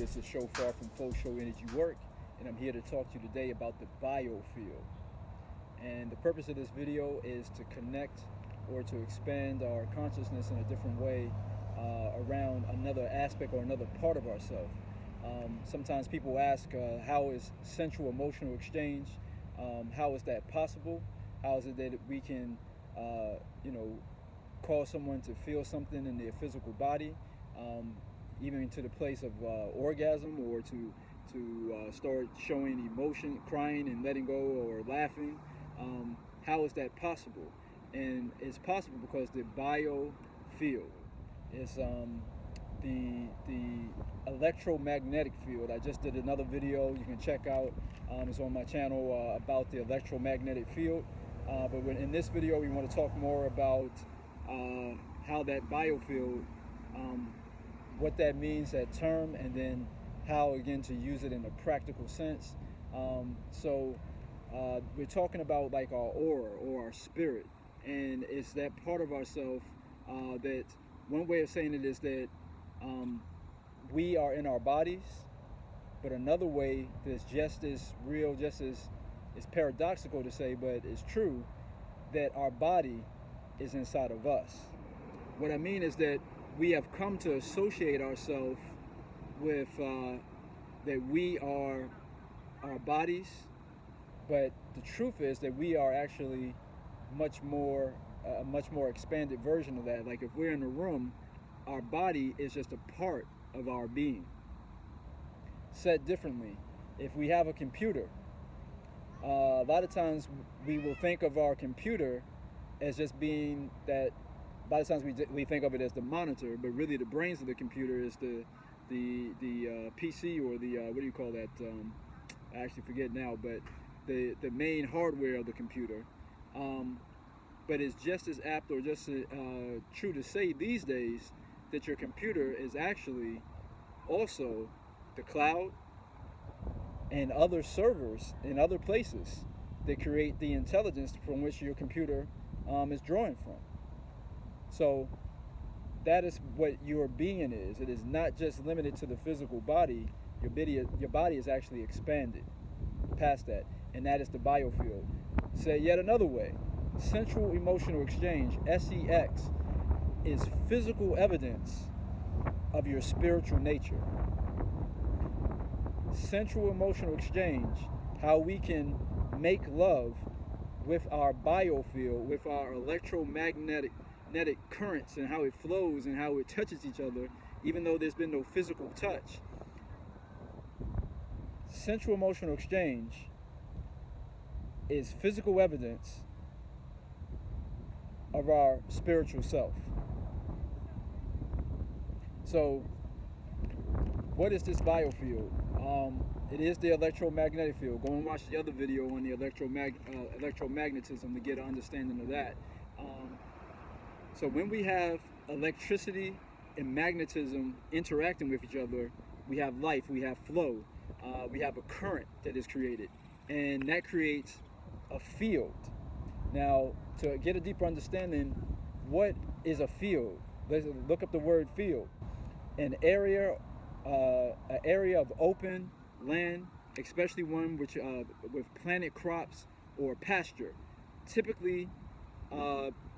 This is Show Far From Full Show Energy Work, and I'm here to talk to you today about the BioField. And the purpose of this video is to connect or to expand our consciousness in a different way around another aspect or another part of ourselves. Sometimes people ask, how is sensual emotional exchange? How is that possible? How is it that we can, cause someone to feel something in their physical body, even to the place of orgasm, or to start showing emotion, crying and letting go, or laughing? How is that possible? And it's possible because the BioField is the electromagnetic field. I just did another video you can check out. It's on my channel about the electromagnetic field. But in this video, we want to talk more about how that BioField, what that means, that term, and then how, again, to use it in a practical sense. We're talking about like our aura or our spirit, and it's that part of ourself that one way of saying it is that we are in our bodies, but another way that's just as real, just as it's paradoxical to say, but it's true, that our body is inside of us. What I mean is that we have come to associate ourselves with that we are our bodies, but the truth is that we are actually much more expanded version of that. Like if we're in a room, our body is just a part of our being. Said differently, if we have a computer, a lot of times we will think of our computer as just being that. A lot of times we think of it as the monitor, but really the brains of the computer is the PC, or the what do you call that? I actually forget now, but the main hardware of the computer. But it's just as apt, or just true to say these days, that your computer is actually also the cloud and other servers in other places that create the intelligence from which your computer is drawing from. So that is what your being is. It is not just limited to the physical body. Your body is actually expanded past that, and that is the BioField. Say yet another way, sensual emotional exchange, SEX, is physical evidence of your spiritual nature. Sensual emotional exchange, how we can make love with our BioField, with our electromagnetic currents, and how it flows and how it touches each other, even though there's been no physical touch. Sensual emotional exchange is physical evidence of our spiritual self. So what is this BioField? It is the electromagnetic field. Go and watch the other video on the electromagnetism to get an understanding of that. So when we have electricity and magnetism interacting with each other, we have life, we have flow, we have a current that is created, and that creates a field. Now, to get a deeper understanding, what is a field? Let's look up the word field. An area of open land, especially one which with planted crops or pasture, typically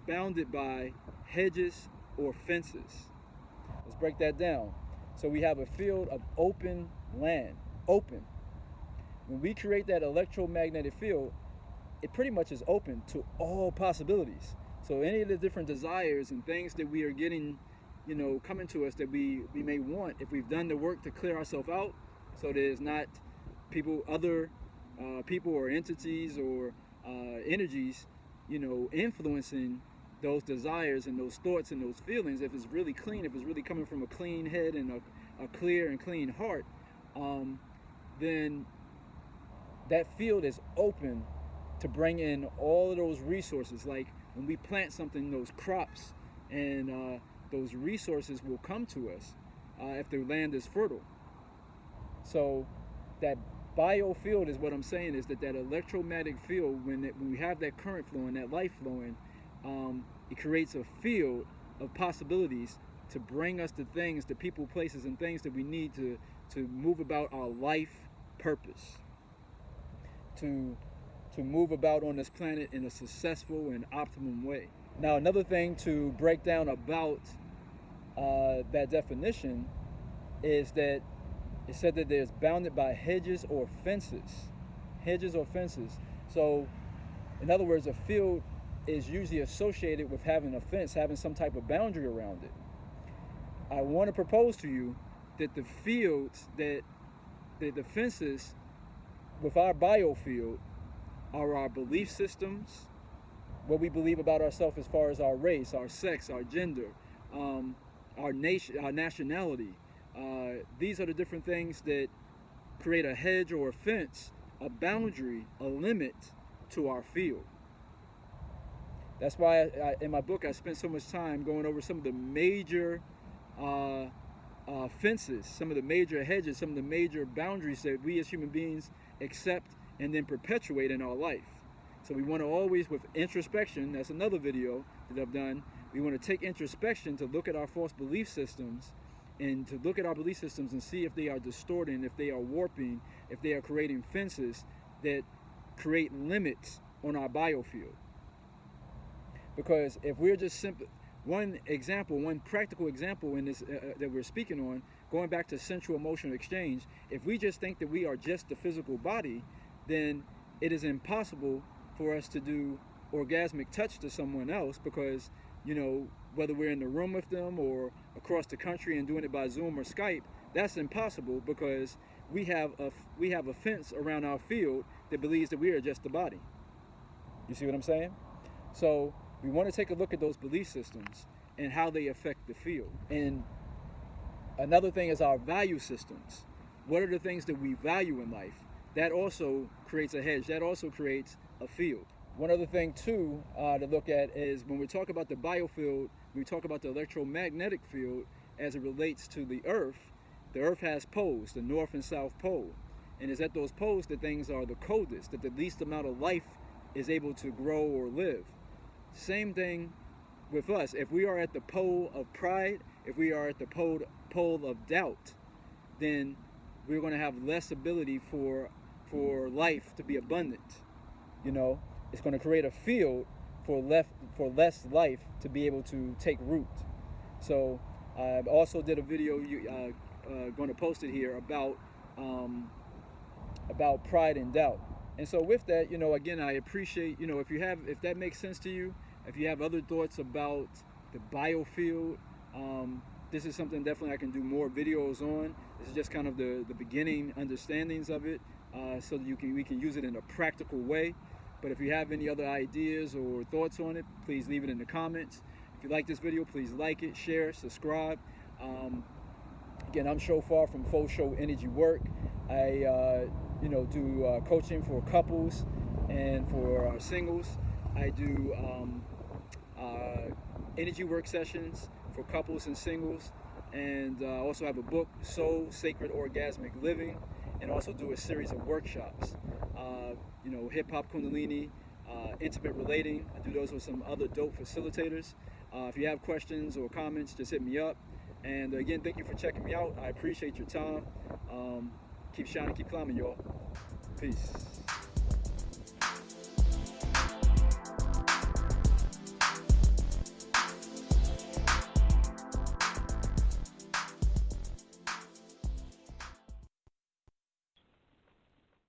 bounded by hedges or fences. Let's break that down. So we have a field of open land, open. When we create that electromagnetic field, it pretty much is open to all possibilities. So any of the different desires and things that we are getting, coming to us that we may want, if we've done the work to clear ourselves out, so there's not other people or entities or energies, influencing those desires and those thoughts and those feelings. If it's really clean, if it's really coming from a clean head and a clear and clean heart, then that field is open to bring in all of those resources. Like when we plant something, those crops and those resources will come to us if the land is fertile. So that BioField is what I'm saying, is that electromagnetic field, when we have that current flowing, that life flowing, it creates a field of possibilities to bring us to things, to people, places, and things that we need to to move about our life purpose, to move about on this planet in a successful and optimum way. Now, another thing to break down about that definition is that it said that there's bounded by hedges or fences. Hedges or fences. So, in other words, a field is usually associated with having a fence, having some type of boundary around it. I want to propose to you that the fields, that the fences with our biofield are our belief systems, what we believe about ourselves as far as our race, our sex, our gender, our nation, our nationality. These are the different things that create a hedge or a fence, a boundary, a limit to our field. That's why in my book I spent so much time going over some of the major fences, some of the major hedges, some of the major boundaries that we as human beings accept and then perpetuate in our life. So we want to always, with introspection, that's another video that I've done, we want to take introspection to look at our false belief systems and to look at our belief systems and see if they are distorting, if they are warping, if they are creating fences that create limits on our biofield. Because if we're just simple, one practical example in this that we're speaking on, going back to sensual emotional exchange, if we just think that we are just the physical body, then it is impossible for us to do orgasmic touch to someone else, because, you know, whether we're in the room with them or across the country and doing it by Zoom or Skype, that's impossible because we have a fence around our field that believes that we are just the body. You see what I'm saying? So we want to take a look at those belief systems and how they affect the field. And another thing is our value systems. What are the things that we value in life? That also creates a hedge. That also creates a field. One other thing too to look at is when we talk about the biofield, we talk about the electromagnetic field as it relates to the Earth. The Earth has poles, the North and South Pole. And it's at those poles that things are the coldest, that the least amount of life is able to grow or live. Same thing with us. If we are at the pole of pride, if we are at the pole of doubt, then we're going to have less ability for life to be abundant. You know, it's going to create a field for less life to be able to take root. So I also did a video, going to post it here, about pride and doubt. And so with that, you know, again, I appreciate, you know, if that makes sense to you, if you have other thoughts about the biofield, this is something definitely I can do more videos on. This is just kind of the beginning understandings of it, so that we can use it in a practical way. But if you have any other ideas or thoughts on it, please leave it in the comments. If you like this video, please like it, share, subscribe. Again, I'm Shofar from Full Show Energy Work. I do coaching for couples and for singles. I do energy work sessions for couples and singles, and also have a book, Soul Sacred Orgasmic Living, and also do a series of workshops. Hip hop, Kundalini, intimate relating. I do those with some other dope facilitators. If you have questions or comments, just hit me up. And again, thank you for checking me out. I appreciate your time. Keep shining, keep climbing, y'all. Peace.